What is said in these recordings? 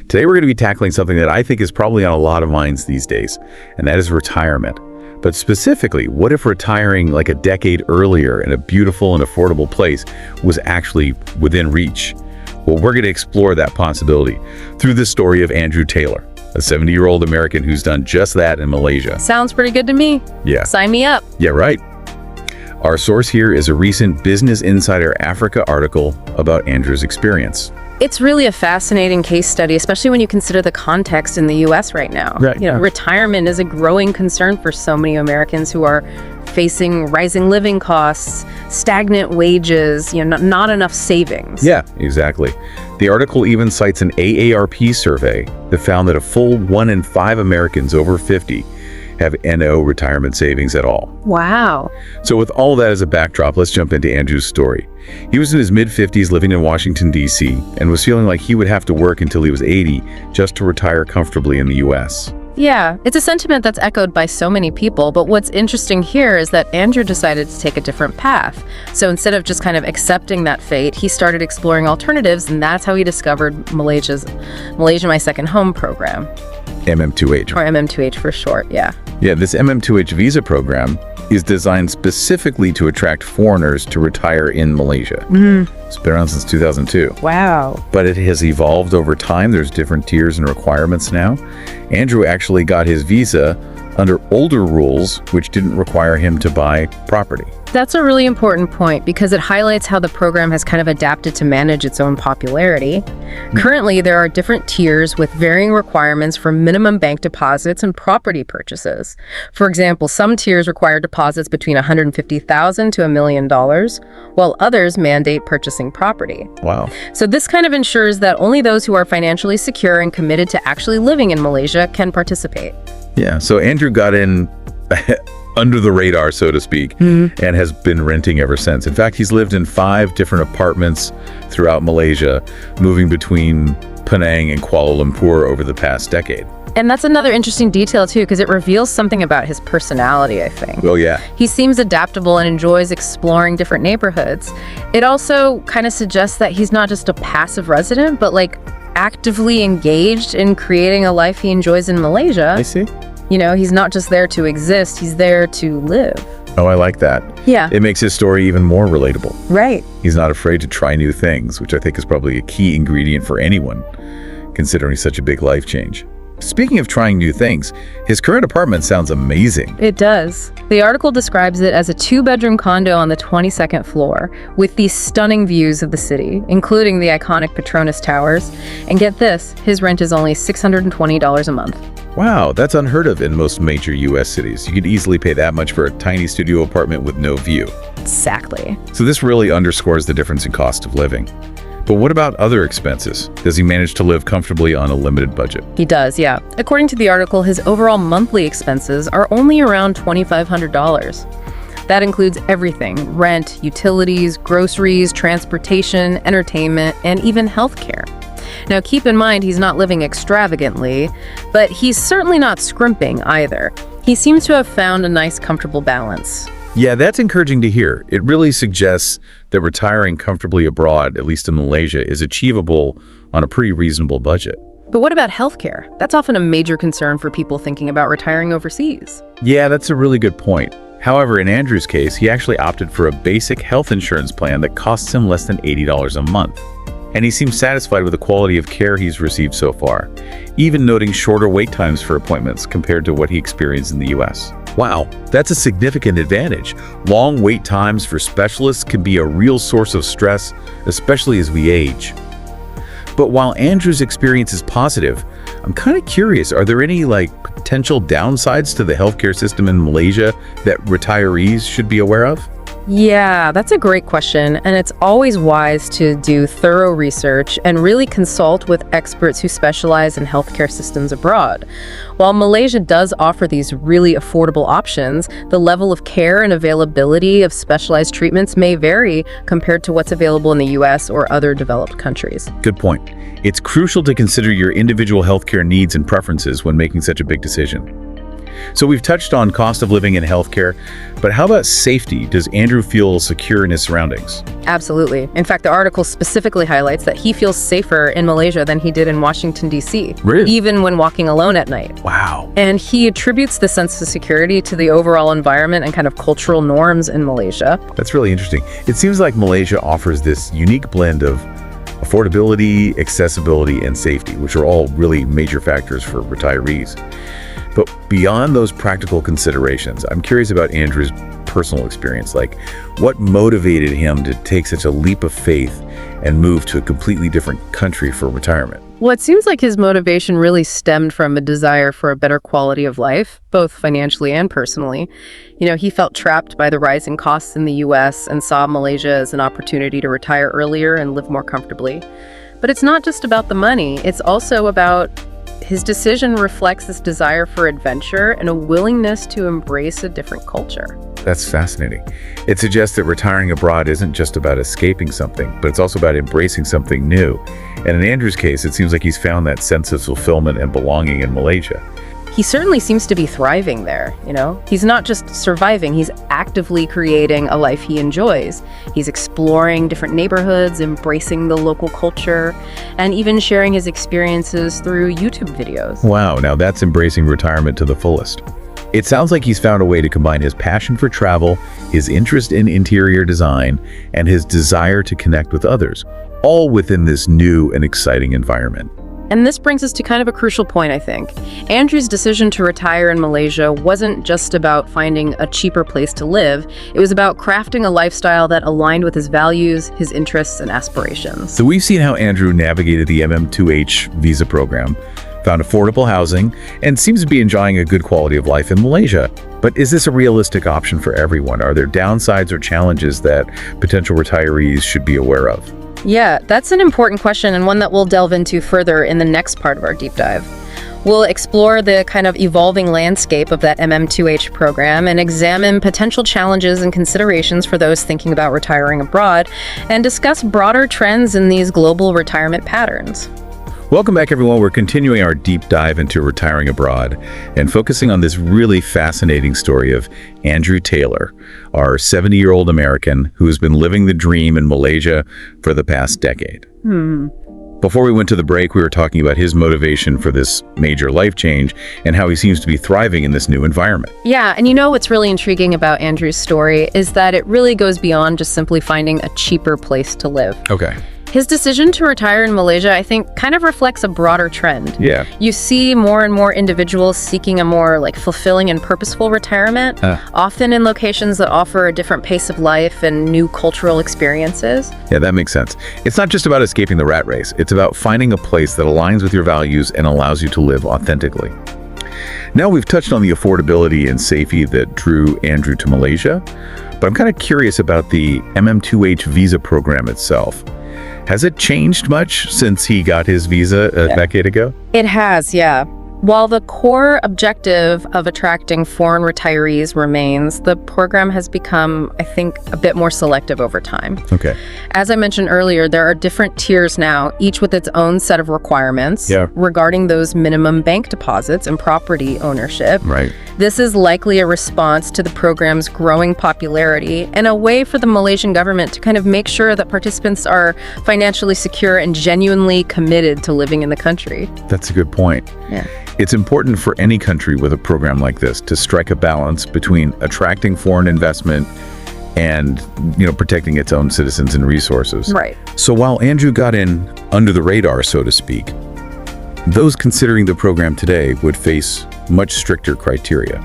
Today we're going to be tackling something that I think is probably on a lot of minds these days, and that is retirement. But specifically, what if retiring like a decade earlier in a beautiful and affordable place was actually within reach? Well, we're going to explore that possibility through the story of Andrew Taylor, a 70-year-old American who's done just that in Malaysia. Sounds pretty good to me. Yeah. Sign me up. Yeah, right. Our source here is a recent Business Insider Africa article about Andrew's experience. It's really a fascinating case study, especially when you consider the context in the U.S. right now. Right, yeah. Retirement is a growing concern for so many Americans who are facing rising living costs, stagnant wages, not enough savings. Yeah, exactly. The article even cites an AARP survey that found that a full 1 in 5 Americans over 50 have no retirement savings at all. Wow. So with all that as a backdrop, let's jump into Andrew's story. He was in his mid-50s living in Washington, D.C., and was feeling like he would have to work until he was 80 just to retire comfortably in the U.S. Yeah, it's a sentiment that's echoed by so many people, but what's interesting here is that Andrew decided to take a different path. So instead of just kind of accepting that fate, he started exploring alternatives, and that's how he discovered Malaysia My Second Home program. MM2H. Or MM2H for short, yeah. Yeah, this MM2H visa program is designed specifically to attract foreigners to retire in Malaysia. It's been around since 2002. Wow. But it has evolved over time. There's different tiers and requirements now. Andrew actually got his visa under older rules, which didn't require him to buy property. That's a really important point because it highlights how the program has kind of adapted to manage its own popularity. Currently, there are different tiers with varying requirements for minimum bank deposits and property purchases. For example, some tiers require deposits between $150,000 to $1 million, while others mandate purchasing property. Wow. So this kind of ensures that only those who are financially secure and committed to actually living in Malaysia can participate. Yeah, so Andrew got in under the radar, so to speak, and has been renting ever since. In fact, he's lived in 5 different apartments throughout Malaysia, moving between Penang and Kuala Lumpur over the past decade. And that's another interesting detail, too, because it reveals something about his personality, I think. Oh, yeah. He seems adaptable and enjoys exploring different neighborhoods. It also kind of suggests that he's not just a passive resident, but actively engaged in creating a life he enjoys in Malaysia. I see. He's not just there to exist, he's there to live. Oh, I like that. Yeah. It makes his story even more relatable. Right. He's not afraid to try new things, which I think is probably a key ingredient for anyone, considering such a big life change. Speaking of trying new things, his current apartment sounds amazing. It does. The article describes it as a 2-bedroom condo on the 22nd floor with these stunning views of the city, including the iconic Petronas Towers. And get this, his rent is only $620 a month. Wow, that's unheard of in most major U.S. cities. You could easily pay that much for a tiny studio apartment with no view. Exactly. So this really underscores the difference in cost of living. But what about other expenses? Does he manage to live comfortably on a limited budget? He does, yeah. According to the article, his overall monthly expenses are only around $2,500. That includes everything: rent, utilities, groceries, transportation, entertainment, and even healthcare. Now, keep in mind, he's not living extravagantly, but he's certainly not scrimping either. He seems to have found a nice, comfortable balance. Yeah, that's encouraging to hear. It really suggests that retiring comfortably abroad, at least in Malaysia, is achievable on a pretty reasonable budget. But what about healthcare? That's often a major concern for people thinking about retiring overseas. Yeah, that's a really good point. However, in Andrew's case, he actually opted for a basic health insurance plan that costs him less than $80 a month. And he seems satisfied with the quality of care he's received so far, even noting shorter wait times for appointments compared to what he experienced in the U.S. Wow, that's a significant advantage. Long wait times for specialists can be a real source of stress, especially as we age. But while Andrew's experience is positive, I'm kind of curious, are there any potential downsides to the healthcare system in Malaysia that retirees should be aware of? Yeah, that's a great question, and it's always wise to do thorough research and really consult with experts who specialize in healthcare systems abroad. While Malaysia does offer these really affordable options, the level of care and availability of specialized treatments may vary compared to what's available in the US or other developed countries. Good point. It's crucial to consider your individual healthcare needs and preferences when making such a big decision. So we've touched on cost of living and healthcare, but how about safety? Does Andrew feel secure in his surroundings? Absolutely. In fact, the article specifically highlights that he feels safer in Malaysia than he did in Washington, D.C., Really? even when walking alone at night. Wow. And he attributes the sense of security to the overall environment and kind of cultural norms in Malaysia. That's really interesting. It seems like Malaysia offers this unique blend of affordability, accessibility, and safety, which are all really major factors for retirees. But beyond those practical considerations, I'm curious about Andrew's personal experience. Like, what motivated him to take such a leap of faith and move to a completely different country for retirement? Well, it seems like his motivation really stemmed from a desire for a better quality of life, both financially and personally. He felt trapped by the rising costs in the U.S. and saw Malaysia as an opportunity to retire earlier and live more comfortably. But it's not just about the money. It's also about his decision reflects this desire for adventure and a willingness to embrace a different culture. That's fascinating. It suggests that retiring abroad isn't just about escaping something, but it's also about embracing something new. And in Andrew's case, it seems like he's found that sense of fulfillment and belonging in Malaysia. He certainly seems to be thriving there, He's not just surviving, he's actively creating a life he enjoys. He's exploring different neighborhoods, embracing the local culture, and even sharing his experiences through YouTube videos. Wow, now that's embracing retirement to the fullest. It sounds like he's found a way to combine his passion for travel, his interest in interior design, and his desire to connect with others, all within this new and exciting environment. And this brings us to kind of a crucial point, I think. Andrew's decision to retire in Malaysia wasn't just about finding a cheaper place to live. It was about crafting a lifestyle that aligned with his values, his interests, and aspirations. So we've seen how Andrew navigated the MM2H visa program, found affordable housing, and seems to be enjoying a good quality of life in Malaysia. But is this a realistic option for everyone? Are there downsides or challenges that potential retirees should be aware of? Yeah, that's an important question and one that we'll delve into further in the next part of our deep dive. We'll explore the kind of evolving landscape of that MM2H program and examine potential challenges and considerations for those thinking about retiring abroad, and discuss broader trends in these global retirement patterns. Welcome back, everyone. We're continuing our deep dive into retiring abroad and focusing on this really fascinating story of Andrew Taylor, our 70-year-old American who has been living the dream in Malaysia for the past decade. Before we went to the break, we were talking about his motivation for this major life change and how he seems to be thriving in this new environment. Yeah, and what's really intriguing about Andrew's story is that it really goes beyond just simply finding a cheaper place to live. Okay. His decision to retire in Malaysia, I think, kind of reflects a broader trend. Yeah. You see more and more individuals seeking a more fulfilling and purposeful retirement, often in locations that offer a different pace of life and new cultural experiences. Yeah, that makes sense. It's not just about escaping the rat race. It's about finding a place that aligns with your values and allows you to live authentically. Now we've touched on the affordability and safety that drew Andrew to Malaysia, but I'm kind of curious about the MM2H visa program itself. Has it changed much since he got his visa a decade ago? It has, yeah. While the core objective of attracting foreign retirees remains, the program has become, I think, a bit more selective over time. Okay. As I mentioned earlier, there are different tiers now, each with its own set of requirements regarding those minimum bank deposits and property ownership. Right. This is likely a response to the program's growing popularity and a way for the Malaysian government to kind of make sure that participants are financially secure and genuinely committed to living in the country. That's a good point. Yeah. It's important for any country with a program like this to strike a balance between attracting foreign investment and, protecting its own citizens and resources. Right. So while Andrew got in under the radar, so to speak, those considering the program today would face much stricter criteria.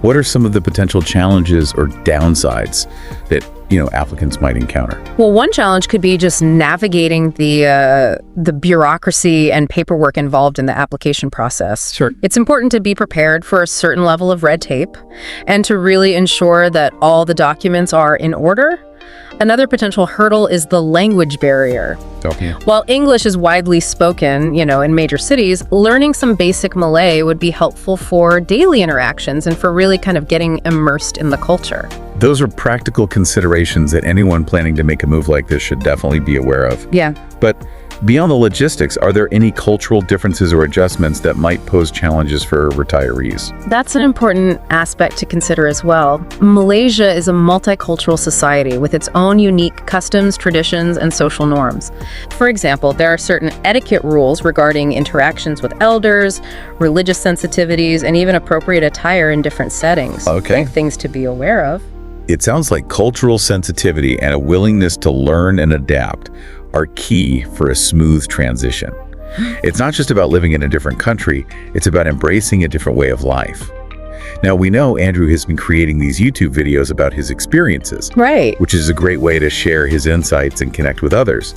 What are some of the potential challenges or downsides that, applicants might encounter? Well, one challenge could be just navigating the bureaucracy and paperwork involved in the application process. Sure. It's important to be prepared for a certain level of red tape and to really ensure that all the documents are in order. Another potential hurdle is the language barrier. Okay. While English is widely spoken, in major cities, learning some basic Malay would be helpful for daily interactions and for really kind of getting immersed in the culture. Those are practical considerations that anyone planning to make a move like this should definitely be aware of. Yeah. But Beyond the logistics, are there any cultural differences or adjustments that might pose challenges for retirees? That's an important aspect to consider as well. Malaysia is a multicultural society with its own unique customs, traditions, and social norms. For example, there are certain etiquette rules regarding interactions with elders, religious sensitivities, and even appropriate attire in different settings. Okay. Things to be aware of. It sounds like cultural sensitivity and a willingness to learn and adapt are key for a smooth transition. It's not just about living in a different country, it's about embracing a different way of life. Now, we know Andrew has been creating these YouTube videos about his experiences, Right. which is a great way to share his insights and connect with others.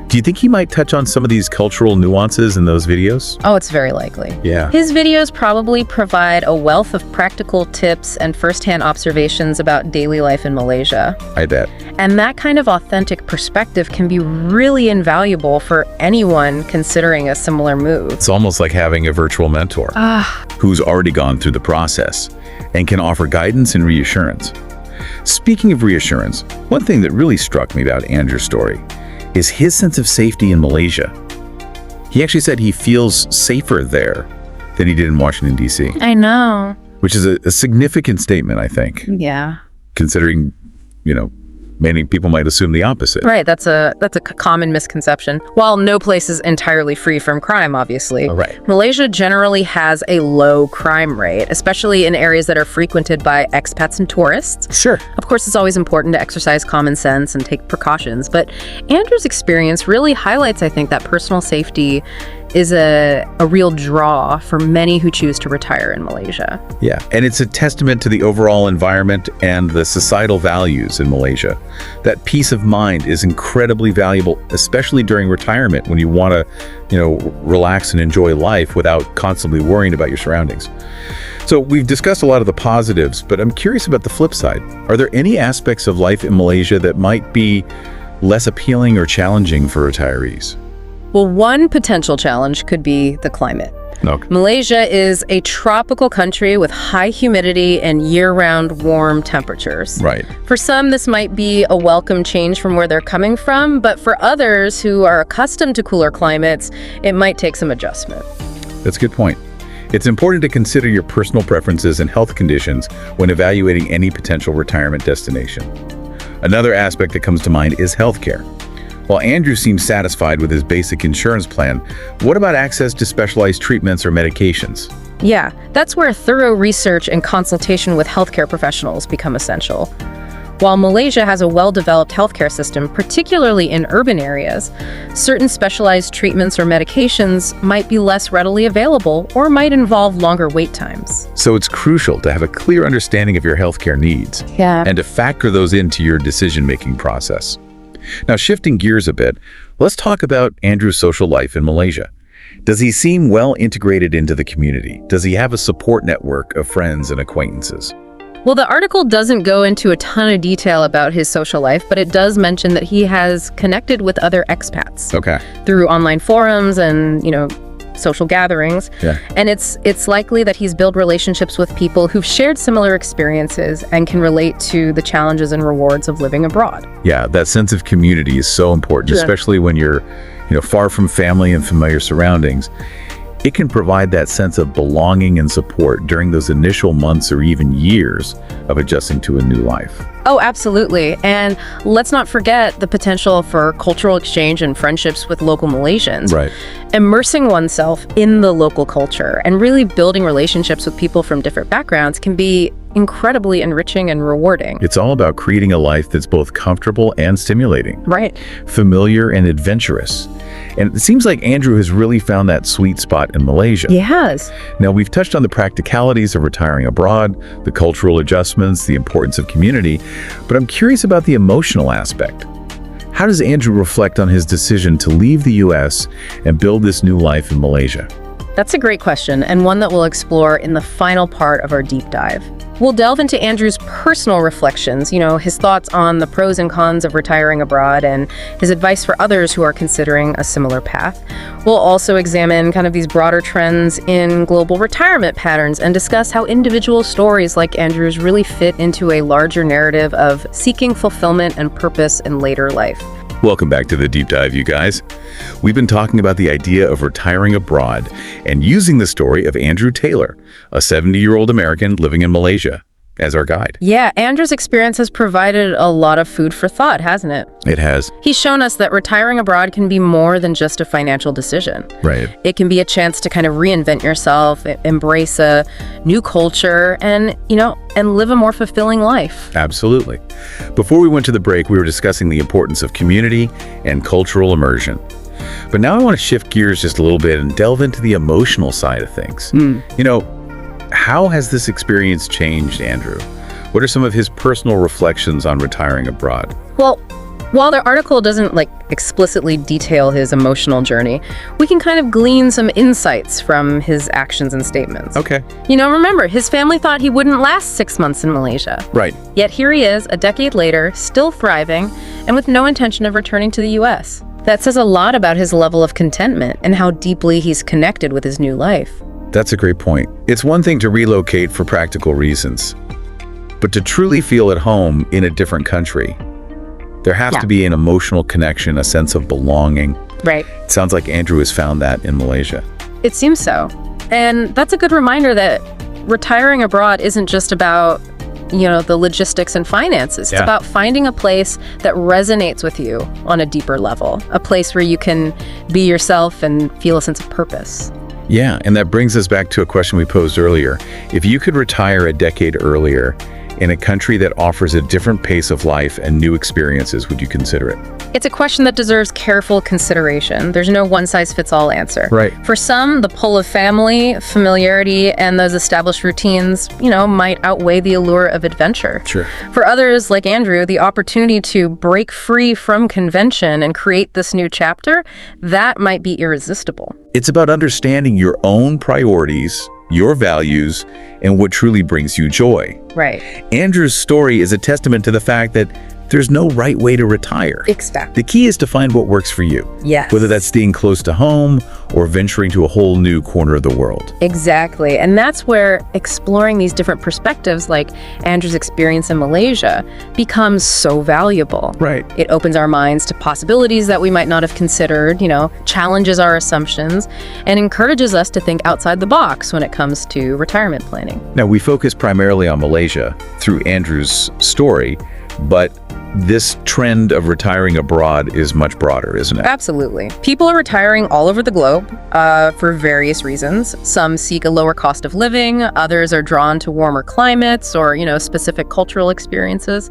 Do you think he might touch on some of these cultural nuances in those videos? Oh, it's very likely. Yeah. His videos probably provide a wealth of practical tips and firsthand observations about daily life in Malaysia. I bet. And that kind of authentic perspective can be really invaluable for anyone considering a similar move. It's almost like having a virtual mentor who's already gone through the process and can offer guidance and reassurance. Speaking of reassurance, one thing that really struck me about Andrew's story is his sense of safety in Malaysia. He actually said he feels safer there than he did in Washington, D.C., I know. which is a significant statement, I think, Yeah. considering, many people might assume the opposite. Right, that's a common misconception. While no place is entirely free from crime, obviously, Right. Malaysia generally has a low crime rate, especially in areas that are frequented by expats and tourists. Sure. Of course, it's always important to exercise common sense and take precautions, but Andrew's experience really highlights, I think, that personal safety is a real draw for many who choose to retire in Malaysia. Yeah, and it's a testament to the overall environment and the societal values in Malaysia. That peace of mind is incredibly valuable, especially during retirement when you want to, relax and enjoy life without constantly worrying about your surroundings. So we've discussed a lot of the positives, but I'm curious about the flip side. Are there any aspects of life in Malaysia that might be less appealing or challenging for retirees? Well, one potential challenge could be the climate. Okay. Malaysia is a tropical country with high humidity and year-round warm temperatures. Right. For some, this might be a welcome change from where they're coming from, but for others who are accustomed to cooler climates, it might take some adjustment. That's a good point. It's important to consider your personal preferences and health conditions when evaluating any potential retirement destination. Another aspect that comes to mind is healthcare. While Andrew seems satisfied with his basic insurance plan, what about access to specialized treatments or medications? Yeah, that's where thorough research and consultation with healthcare professionals become essential. While Malaysia has a well-developed healthcare system, particularly in urban areas, certain specialized treatments or medications might be less readily available or might involve longer wait times. So it's crucial to have a clear understanding of your healthcare needs Yeah. and to factor those into your decision-making process. Now, shifting gears a bit, let's talk about Andrew's social life in Malaysia. Does he seem well integrated into the community? Does he have a support network of friends and acquaintances? Well, the article doesn't go into a ton of detail about his social life, but it does mention that he has connected with other expats Okay. through online forums and, social gatherings. Yeah. And it's likely that he's built relationships with people who've shared similar experiences and can relate to the challenges and rewards of living abroad. Yeah, that sense of community is so important, Yeah. especially when you're, far from family and familiar surroundings. It can provide that sense of belonging and support during those initial months or even years of adjusting to a new life. Oh, absolutely. And let's not forget the potential for cultural exchange and friendships with local Malaysians. Right. Immersing oneself in the local culture and really building relationships with people from different backgrounds can be incredibly enriching and rewarding. It's all about creating a life that's both comfortable and stimulating, Right. familiar and adventurous. And it seems like Andrew has really found that sweet spot in Malaysia. He has. Now, we've touched on the practicalities of retiring abroad, the cultural adjustments, the importance of community, but I'm curious about the emotional aspect. How does Andrew reflect on his decision to leave the U.S. and build this new life in Malaysia? That's a great question, and one that we'll explore in the final part of our deep dive. We'll delve into Andrew's personal reflections, his thoughts on the pros and cons of retiring abroad and his advice for others who are considering a similar path. We'll also examine kind of these broader trends in global retirement patterns and discuss how individual stories like Andrew's really fit into a larger narrative of seeking fulfillment and purpose in later life. Welcome back to the Deep Dive, you guys. We've been talking about the idea of retiring abroad and using the story of Andrew Taylor, a 70-year-old American living in Malaysia, as our guide. Yeah, Andrew's experience has provided a lot of food for thought, hasn't it? It has. He's shown us that retiring abroad can be more than just a financial decision. Right. It can be a chance to kind of reinvent yourself, embrace a new culture, and live a more fulfilling life. Absolutely. Before we went to the break, we were discussing the importance of community and cultural immersion. But now I want to shift gears just a little bit and delve into the emotional side of things. How has this experience changed Andrew? What are some of his personal reflections on retiring abroad? Well, while the article doesn't explicitly detail his emotional journey, we can kind of glean some insights from his actions and statements. Okay. Remember, his family thought he wouldn't last 6 months in Malaysia. Right. Yet here he is, a decade later, still thriving and with no intention of returning to the U.S. That says a lot about his level of contentment and how deeply he's connected with his new life. That's a great point. It's one thing to relocate for practical reasons, but to truly feel at home in a different country, there has to be an emotional connection, a sense of belonging. Right. It sounds like Andrew has found that in Malaysia. It seems so. And that's a good reminder that retiring abroad isn't just about, the logistics and finances. It's about finding a place that resonates with you on a deeper level, a place where you can be yourself and feel a sense of purpose. Yeah, and that brings us back to a question we posed earlier. If you could retire a decade earlier in a country that offers a different pace of life and new experiences, would you consider it? It's a question that deserves careful consideration. There's no one-size-fits-all answer. Right. For some, the pull of family, familiarity, and those established routines, might outweigh the allure of adventure. Sure. For others, like Andrew, the opportunity to break free from convention and create this new chapter, that might be irresistible. It's about understanding your own priorities, your values, and what truly brings you joy. Right. Andrew's story is a testament to the fact that there's no right way to retire. Exactly. The key is to find what works for you. Yes. Whether that's staying close to home or venturing to a whole new corner of the world. Exactly. And that's where exploring these different perspectives, like Andrew's experience in Malaysia, becomes so valuable. Right. It opens our minds to possibilities that we might not have considered, challenges our assumptions, and encourages us to think outside the box when it comes to retirement planning. Now, we focus primarily on Malaysia through Andrew's story, but this trend of retiring abroad is much broader, isn't it? Absolutely. People are retiring all over the globe for various reasons. Some seek a lower cost of living, others are drawn to warmer climates or, specific cultural experiences.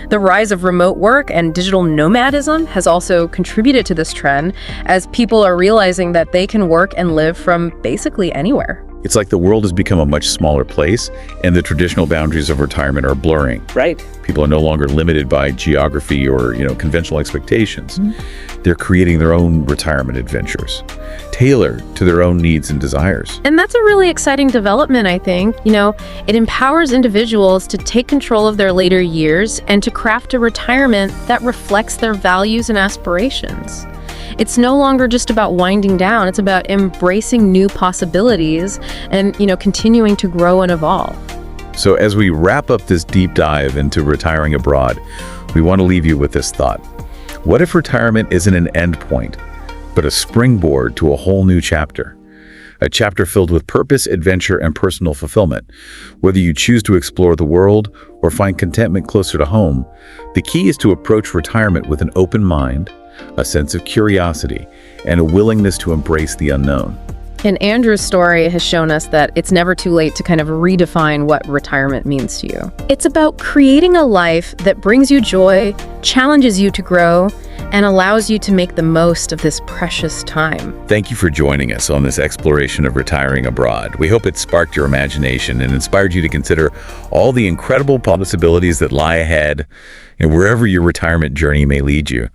The rise of remote work and digital nomadism has also contributed to this trend, as people are realizing that they can work and live from basically anywhere. It's like the world has become a much smaller place, and the traditional boundaries of retirement are blurring. Right. People are no longer limited by geography or, conventional expectations. Mm-hmm. They're creating their own retirement adventures, tailored to their own needs and desires. And that's a really exciting development, I think. It empowers individuals to take control of their later years and to craft a retirement that reflects their values and aspirations. It's no longer just about winding down. It's about embracing new possibilities and, continuing to grow and evolve. So as we wrap up this deep dive into retiring abroad, we want to leave you with this thought. What if retirement isn't an end point, but a springboard to a whole new chapter? A chapter filled with purpose, adventure, and personal fulfillment. Whether you choose to explore the world or find contentment closer to home, the key is to approach retirement with an open mind, a sense of curiosity, and a willingness to embrace the unknown. And Andrew's story has shown us that it's never too late to kind of redefine what retirement means to you. It's about creating a life that brings you joy, challenges you to grow, and allows you to make the most of this precious time. Thank you for joining us on this exploration of retiring abroad. We hope it sparked your imagination and inspired you to consider all the incredible possibilities that lie ahead and wherever your retirement journey may lead you.